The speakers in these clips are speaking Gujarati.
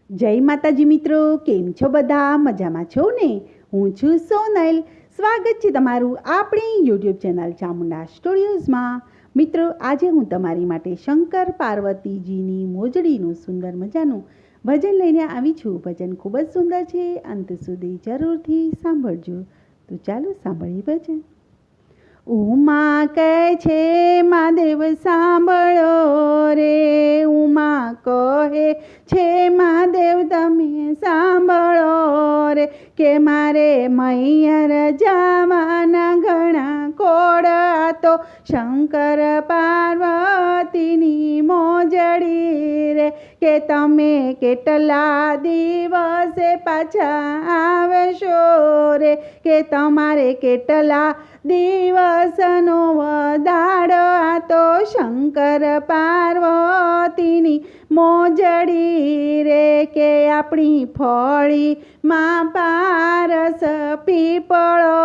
જય માતાજી મિત્રો, કેમ છો બધા? મજામાં છો ને? હું છું સોનલ. સ્વાગત છે તમારું આપણી યુટ્યુબ ચેનલ ચામુંડા સ્ટુડિયોઝમાં. મિત્રો, આજે હું તમારી માટે શંકર પાર્વતીજીની મોજડીનું સુંદર મજાનું ભજન લઈને આવી છું. ભજન ખૂબ જ સુંદર છે, અંત સુધી જરૂરથી સાંભળજો. તો ચાલો સાંભળીએ ભજન. ઉમા કહે છે મહાદેવ સાંભળો રે, ઉમા કહે છે મહાદેવ તમે સાંભળો રે, કે મારે મૈયર જવાના ઘણા કોડ તો શંકર પાર્વતીની મોજડી રે, કે તમે કેટલા દિવસે પાછા આવશો રે, કે તમારે કેટલા દિવસનો દાડો તો શંકર પાર્વતીની મોજડી રે, કે આપણી ફળીમાં પારસ પીપળો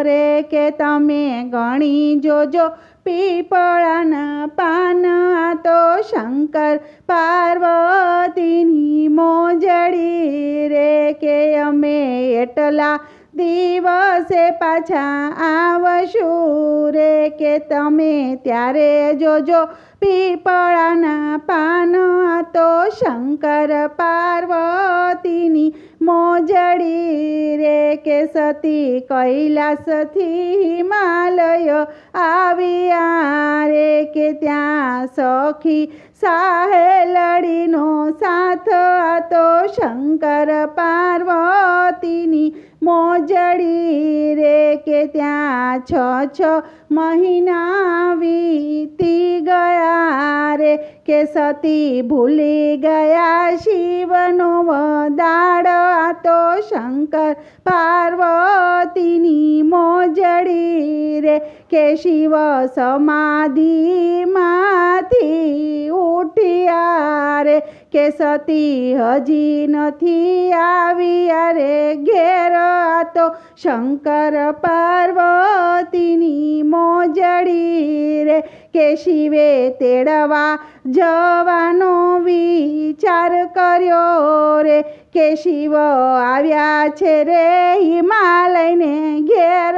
રે, કે તમે ગણી જોજો પીપળાના પાન તો શંકર પાર્વતીની મોજડી રે, કે અમે એટલા દિવસે પાછા આવશું રે, કે તમે ત્યારે જોજો પીપળાના પાન તો શંકર પાર્વતીની મોજડી રે, કે સતી કૈલાસથી હિમાલય આવ્યા રે, કે ત્યાં સખી સાહેલડીનો સાથ તો શંકર પાર્વતીની મોજડી રે, કે ત્યાં 6 મહિના વીતી ગયા રે, કે સતી ભૂલી ગયા શિવનો વદાડ તો શંકર પાર્વતીની મોજડી રે, કે શિવ સમાધિમાંથી ઉઠ્યા રે, કે સતી હજી નથી આવ્યા રે ઘેર તો શંકર પાર્વતીની મોજડી રે, કે શિવે તેડવા જવાનો વિચાર કર્યો રે, કે શિવ આવ્યા છે રે હિમાલયને ઘેર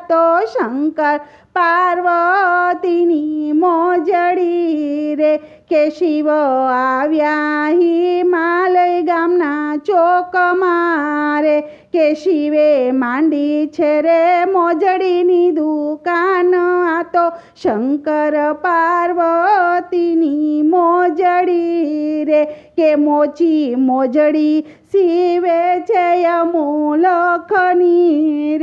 તો શંકર પાર્વતીની મોજડી રે, કે શિવ આવ્યા હિમાલય ગામના ચોકમાં રે, કે શિવે માંડી છે રે મોજડીની દુકાન તો શંકર પાર્વતીની મોજડી રે, કે મોચી મોજડી શિવે છે અમૂલખની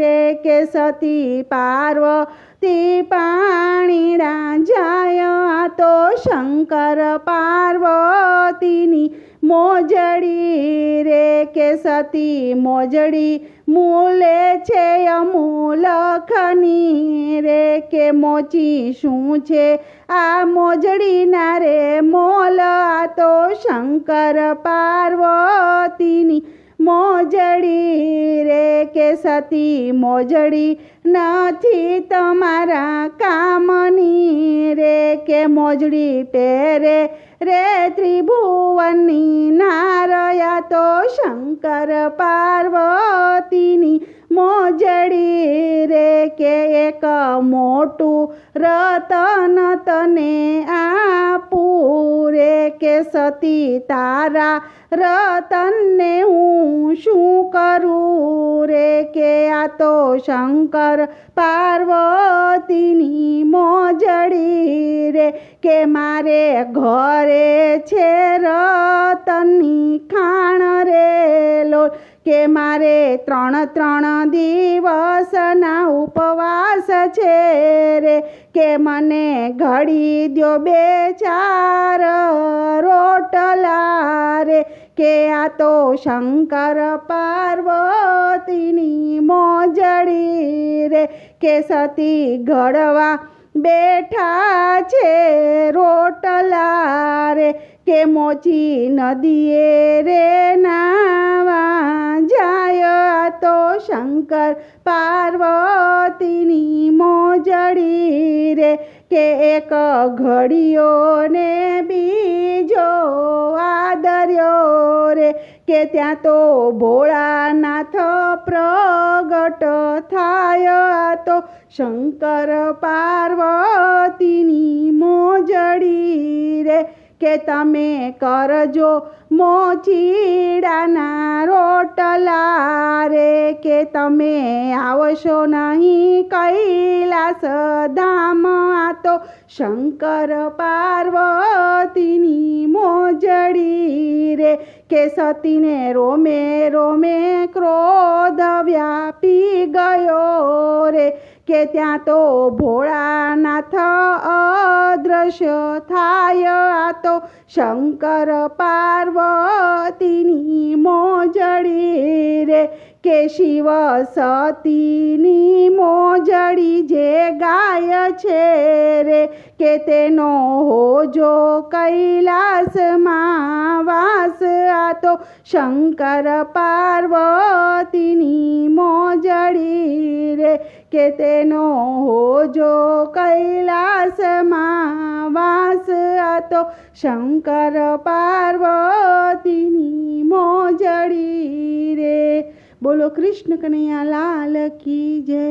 રે, કે સતી પાર્વતી પાણીડા જાય તો શંકર પાર્વતીની મોજડી રે, કે સતી મોજડી મૂલે છે અમૂલખની રે, કે મોચી શું છે આ મોજડીના રે મોલ તો શંકર પાર્વતીની મોજડી રે, કે સતી મોજડી નથી તમારા કામની રે, કે મોજડી પહેરે રે ત્રિભુવનની નારયા તો શંકર પાર્વતીની મોજડી રે, કે એક મોટું રતન તને આપું રે, કે સતી તારા રતનને હું શું કરું રે, કે આ તો શંકર પાર્વતીની મોજડી રે, કે મારે ઘરે છે રતનની ખાણ રે લો, કે મારે 3 દિવસના ઉપવાસ છે રે, કે મને ઘડી દ્યો 2-4 રોટલા રે, કે આ તો શંકર પાર્વતીની મોજડી રે, કે સતી ઘડવા બેઠા છે રોટલા રે, કે મોચી નદીએ રે નાવા જાય તો શંકર પાર્વતીની મોજડી રે, કે એક ઘડીઓ ને બીજો આદર્યો રે, કે ત્યાં તો ભોળાનાથ પ્રગટ થાય. આ તો શંકર પાર્વતીની મોજડી રે, કે તમે કરજો મોચીડાના રોટલા રે, કે તમે આવશો નહીં કૈલાસ ધામ. આ તો શંકર પાર્વતીની મોજડી રે, કે સતીને રોમે રોમે ક્રોધ વ્યાપી ગયો રે, કે ત્યાં તો ભોળાનાથ અદ્રશ્ય થાય. આ તો શંકર પાર્વતીની મોજડી રે, કે શિવ સતીની મોજડી જે ગાય છે રે, કે તેનો હોજો કૈલાસમાં વાસ. આ તો શંકર પાર્વતીની મોજડી રે, કે તેનો હોજો કૈલાસમાં વાસ. આ તો શંકર પાર્વતીની મોજડી રે. બોલો કૃષ્ણ કનૈયા લાલ કી જય.